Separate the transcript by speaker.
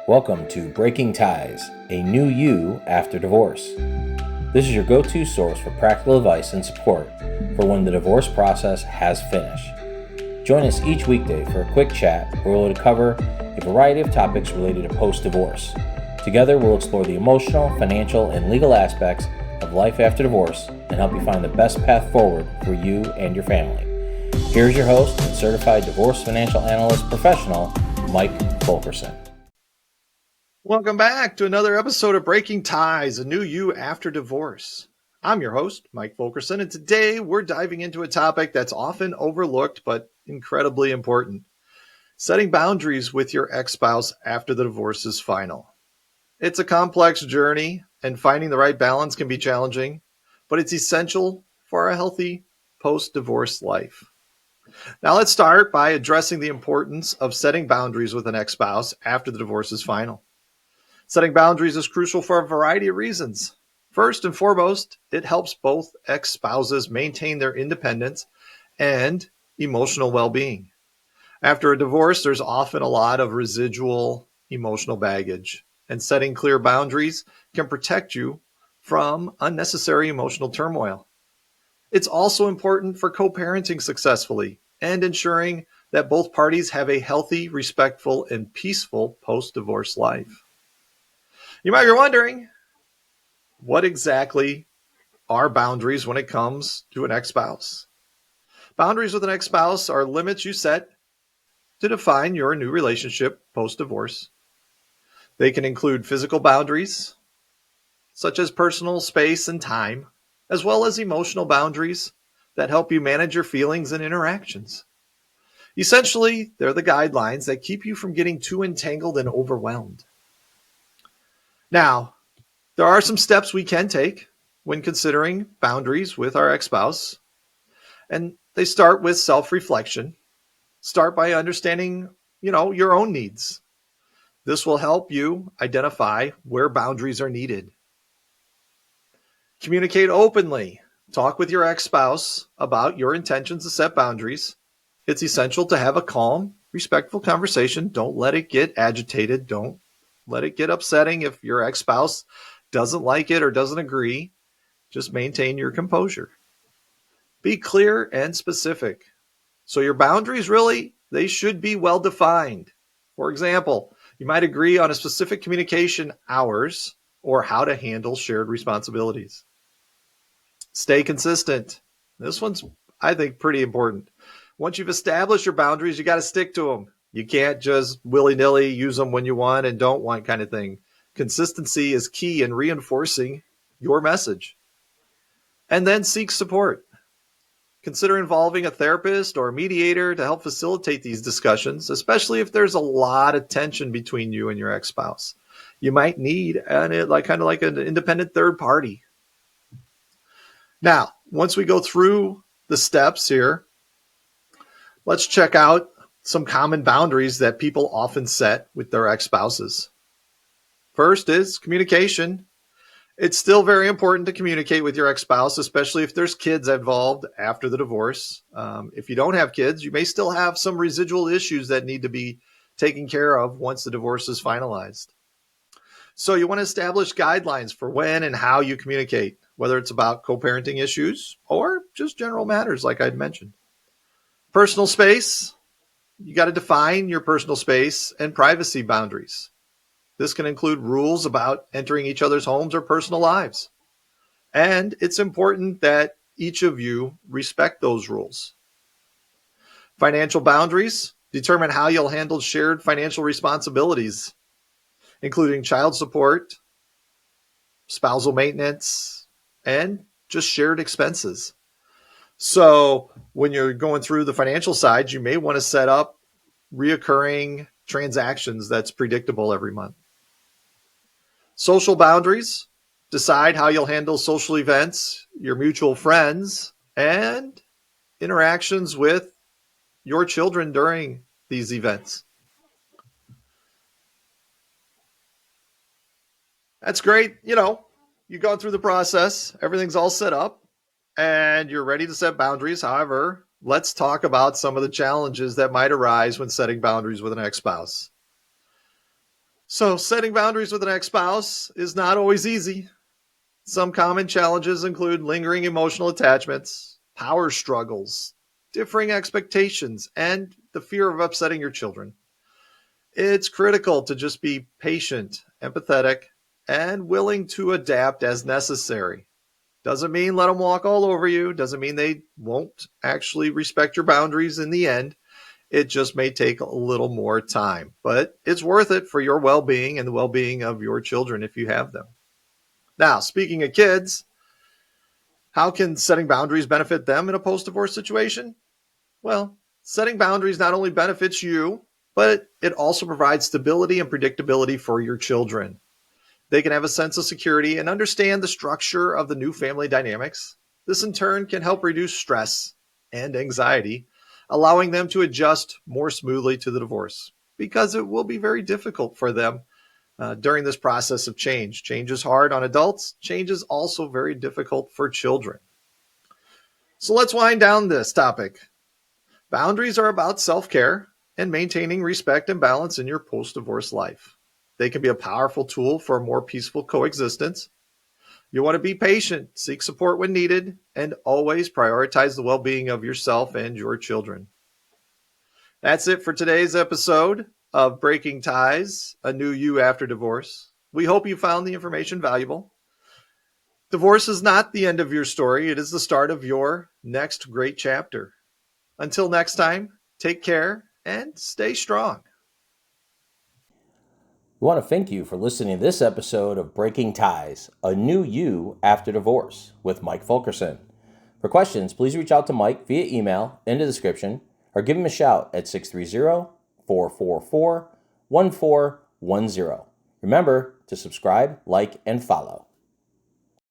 Speaker 1: Welcome to Breaking Ties, a new you after divorce. This is your go-to source for practical advice and support for when the divorce process has finished. Join us each weekday for a quick chat where we'll cover a variety of topics related to post-divorce. Together, we'll explore the emotional, financial, and legal aspects of life after divorce and help you find the best path forward for you and your family. Here's your host and Certified Divorce Financial Analyst professional, Mike Fulkerson.
Speaker 2: Welcome back to another episode of Breaking Ties, a new you after divorce. I'm your host, Mike Fulkerson, and today we're diving into a topic that's often overlooked but incredibly important: setting boundaries with your ex-spouse after the divorce is final. It's a complex journey, and finding the right balance can be challenging, but it's essential for a healthy post-divorce life. Now let's start by addressing the importance of setting boundaries with an ex-spouse after the divorce is final. Setting boundaries is crucial for a variety of reasons. First and foremost, it helps both ex-spouses maintain their independence and emotional well-being. After a divorce, there's often a lot of residual emotional baggage, and setting clear boundaries can protect you from unnecessary emotional turmoil. It's also important for co-parenting successfully and ensuring that both parties have a healthy, respectful, and peaceful post-divorce life. You might be wondering, what exactly are boundaries when it comes to an ex-spouse? Boundaries with an ex-spouse are limits you set to define your new relationship post-divorce. They can include physical boundaries, such as personal space and time, as well as emotional boundaries that help you manage your feelings and interactions. Essentially, they're the guidelines that keep you from getting too entangled and overwhelmed. Now, there are some steps we can take when considering boundaries with our ex-spouse, and they start with self-reflection. Start by understanding, your own needs. This will help you identify where boundaries are needed. Communicate openly. Talk with your ex-spouse about your intentions to set boundaries. It's essential to have a calm, respectful conversation. Don't let it get agitated. Don't let it get upsetting if your ex-spouse doesn't like it or doesn't agree. Just maintain your composure. Be clear and specific. So your boundaries they should be well defined. For example, you might agree on a specific communication hours or how to handle shared responsibilities. Stay consistent. This one's, I think, pretty important. Once you've established your boundaries, you got to stick to them. You can't just willy-nilly use them when you want and don't want kind of thing. Consistency is key in reinforcing your message. And then seek support. Consider involving a therapist or a mediator to help facilitate these discussions, especially if there's a lot of tension between you and your ex-spouse. You might need kind of like an independent third party. Now, once we go through the steps here, let's check out some common boundaries that people often set with their ex-spouses. First is communication. It's still very important to communicate with your ex-spouse, especially if there's kids involved after the divorce. If you don't have kids, you may still have some residual issues that need to be taken care of once the divorce is finalized. So you want to establish guidelines for when and how you communicate, whether it's about co-parenting issues or just general matters like I'd mentioned. Personal space. You got to define your personal space and privacy boundaries. This can include rules about entering each other's homes or personal lives. And it's important that each of you respect those rules. Financial boundaries determine how you'll handle shared financial responsibilities, including child support, spousal maintenance, and just shared expenses. So when you're going through the financial side, you may want to set up reoccurring transactions that's predictable every month. Social boundaries. Decide how you'll handle social events, your mutual friends, and interactions with your children during these events. That's great. You've gone through the process. Everything's all set up and you're ready to set boundaries. However, let's talk about some of the challenges that might arise when setting boundaries with an ex-spouse. So, setting boundaries with an ex-spouse is not always easy. Some common challenges include lingering emotional attachments, power struggles, differing expectations, and the fear of upsetting your children. It's critical to just be patient, empathetic, and willing to adapt as necessary. Doesn't mean let them walk all over you, doesn't mean they won't actually respect your boundaries in the end. It just may take a little more time, but it's worth it for your well being and the well being of your children if you have them. Now, speaking of kids, how can setting boundaries benefit them in a post divorce situation? Well, setting boundaries not only benefits you, but it also provides stability and predictability for your children. They can have a sense of security and understand the structure of the new family dynamics. This in turn can help reduce stress and anxiety, allowing them to adjust more smoothly to the divorce because it will be very difficult for them during this process of change. Change is hard on adults. Change is also very difficult for children. So let's wind down this topic. Boundaries are about self-care and maintaining respect and balance in your post-divorce life. They can be a powerful tool for a more peaceful coexistence. You want to be patient, seek support when needed, and always prioritize the well-being of yourself and your children. That's it for today's episode of Breaking Ties, A New You After Divorce. We hope you found the information valuable. Divorce is not the end of your story. It is the start of your next great chapter. Until next time, take care and stay strong.
Speaker 1: We want to thank you for listening to this episode of Breaking Ties, A New You After Divorce with Mike Fulkerson. For questions, please reach out to Mike via email in the description or give him a shout at 630-444-1410. Remember to subscribe, like, and follow.